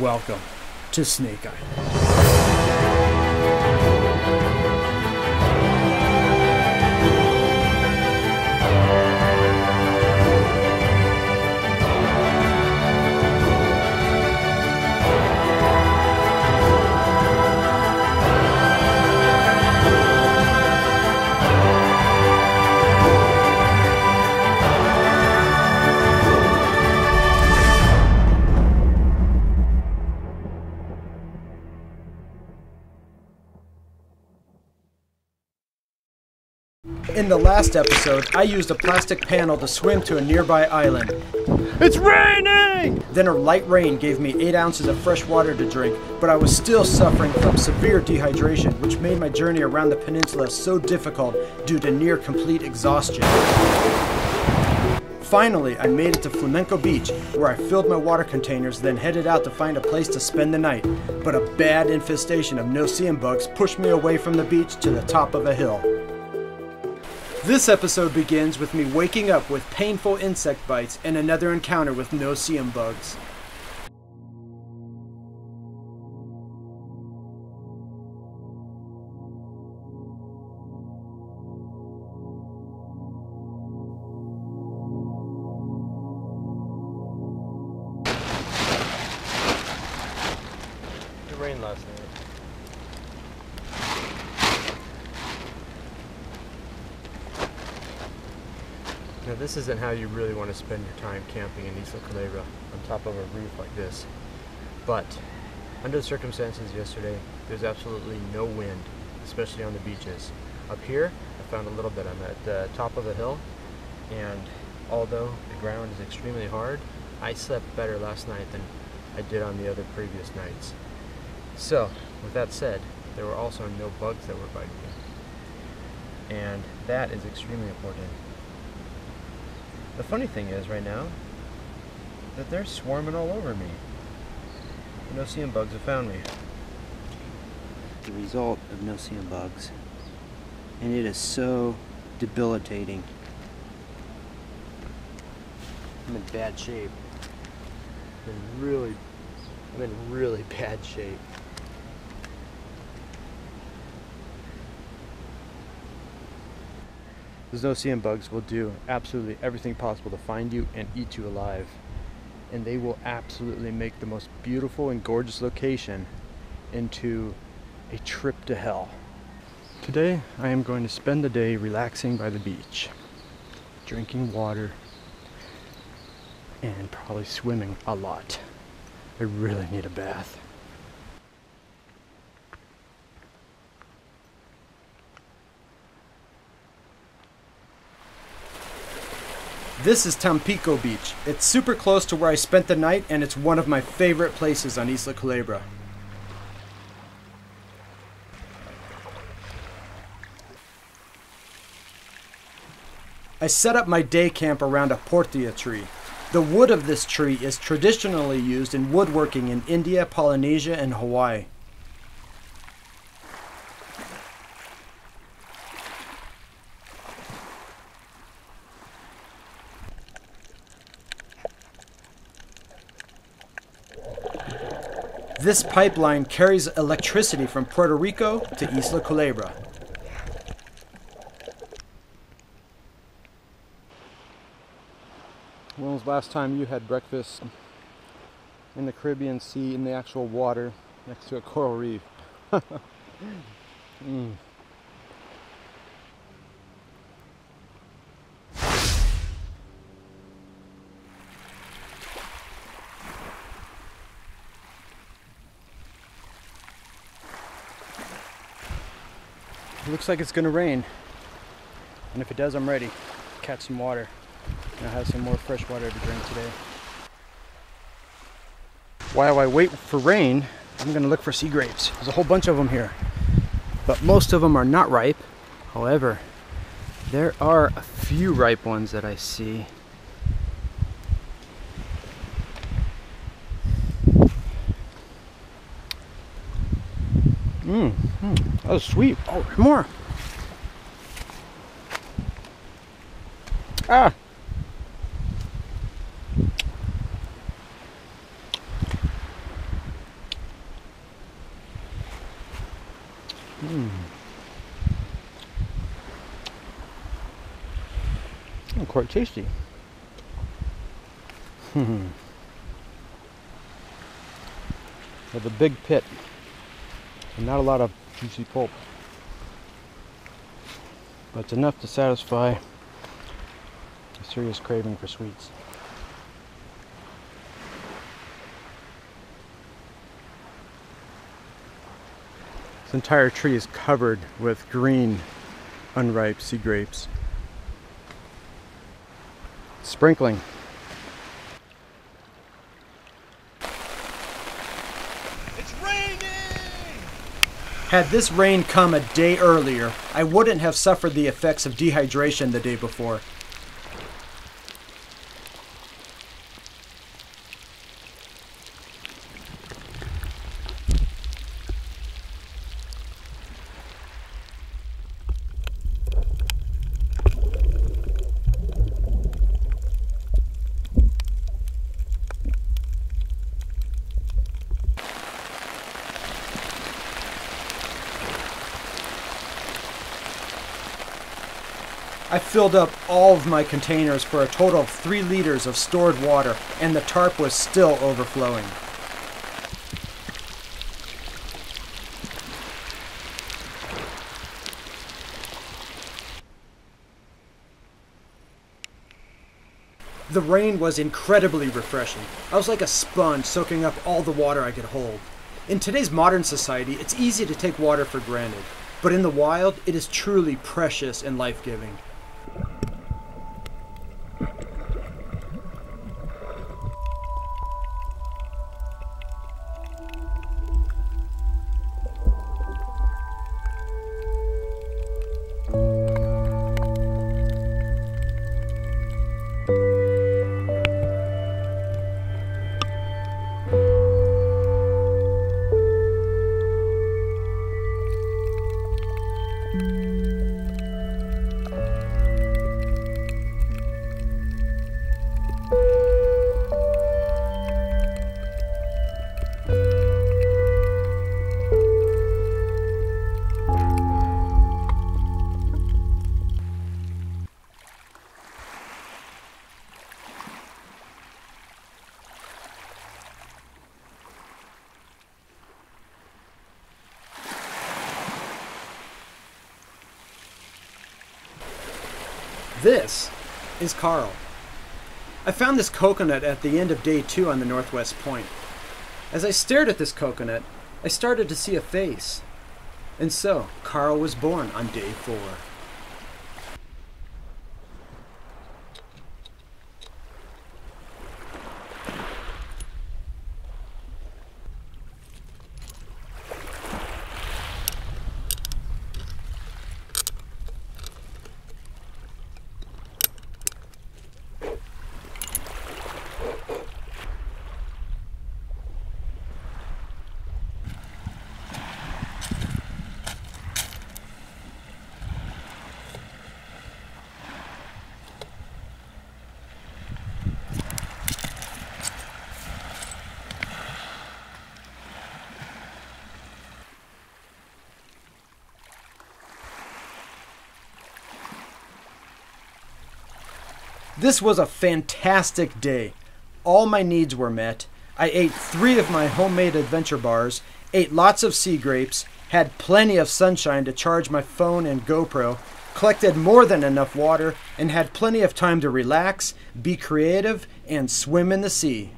Welcome to Snake Island. In the last episode, I used a plastic panel to swim to a nearby island. It's raining! Then a light rain gave me 8 ounces of fresh water to drink, but I was still suffering from severe dehydration, which made my journey around the peninsula so difficult due to near complete exhaustion. Finally, I made it to Flamenco Beach, where I filled my water containers, then headed out to find a place to spend the night. But a bad infestation of no-see-um bugs pushed me away from the beach to the top of a hill. This episode begins with me waking up with painful insect bites and another encounter with no-see-um bugs. It rained last night. Now this isn't how you really want to spend your time camping in Isla Culebra on top of a roof like this. But under the circumstances yesterday, there's absolutely no wind, especially on the beaches. Up here, I found a little bit. I'm at the top of a hill, and although the ground is extremely hard, I slept better last night than I did on the other previous nights. So, with that said, there were also no bugs that were biting me. And that is extremely important. The funny thing is right now that they're swarming all over me. The no-see-um bugs have found me. The result of no-see-um bugs, and it is so debilitating. I'm in bad shape. I'm in really bad shape. Those no-see-um bugs will do absolutely everything possible to find you and eat you alive. And they will absolutely make the most beautiful and gorgeous location into a trip to hell. Today, I am going to spend the day relaxing by the beach, drinking water, and probably swimming a lot. I really need a bath. This is Tampico Beach. It's super close to where I spent the night, and it's one of my favorite places on Isla Culebra. I set up my day camp around a Portia tree. The wood of this tree is traditionally used in woodworking in India, Polynesia, and Hawaii. This pipeline carries electricity from Puerto Rico to Isla Culebra. When was the last time you had breakfast in the Caribbean Sea in the actual water next to a coral reef? It looks like it's gonna rain, and if it does, I'm ready to catch some water. And I'll have some more fresh water to drink today. While I wait for rain, I'm gonna look for sea grapes. There's a whole bunch of them here, but most of them are not ripe. However, there are a few ripe ones that I see. That was sweet. Oh, more. Ah. quite tasty. With a big pit and not a lot of juicy pulp, but it's enough to satisfy a serious craving for sweets. This entire tree is covered with green, unripe sea grapes. Sprinkling. It's raining! Had this rain come a day earlier, I wouldn't have suffered the effects of dehydration the day before. I filled up all of my containers for a total of 3 liters of stored water, and the tarp was still overflowing. The rain was incredibly refreshing. I was like a sponge soaking up all the water I could hold. In today's modern society, it's easy to take water for granted, but in the wild, it is truly precious and life-giving. This is Carl. I found this coconut at the end of day 2 on the northwest point. As I stared at this coconut, I started to see a face. And so, Carl was born on day 4. This was a fantastic day. All my needs were met. I ate 3 of my homemade adventure bars, ate lots of sea grapes, had plenty of sunshine to charge my phone and GoPro, collected more than enough water, and had plenty of time to relax, be creative, and swim in the sea.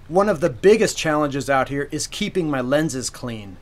One of the biggest challenges out here is keeping my lenses clean.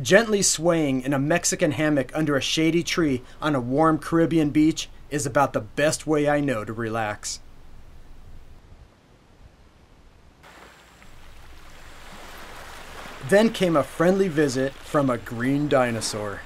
Gently swaying in a Mexican hammock under a shady tree on a warm Caribbean beach is about the best way I know to relax. Then came a friendly visit from a green dinosaur.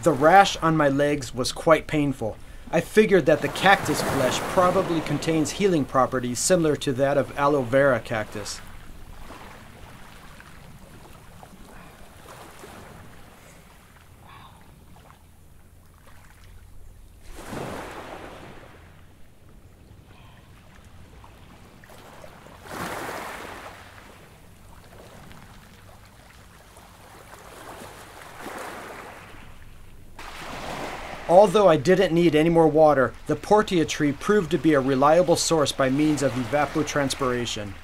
The rash on my legs was quite painful. I figured that the cactus flesh probably contains healing properties similar to that of aloe vera cactus. Although I didn't need any more water, the Portia tree proved to be a reliable source by means of evapotranspiration.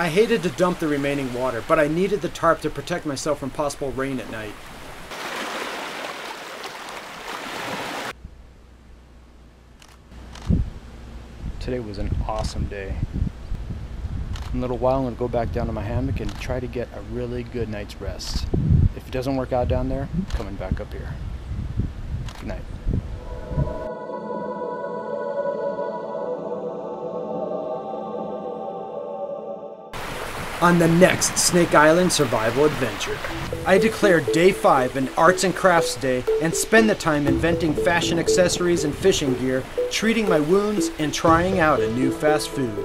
I hated to dump the remaining water, but I needed the tarp to protect myself from possible rain at night. Today was an awesome day. In a little while I'm going to go back down to my hammock and try to get a really good night's rest. If it doesn't work out down there, I'm coming back up here. Good night. On the next Snake Island survival adventure, I declare Day 5 an Arts and Crafts Day and spend the time inventing fashion accessories and fishing gear, treating my wounds, and trying out a new fast food.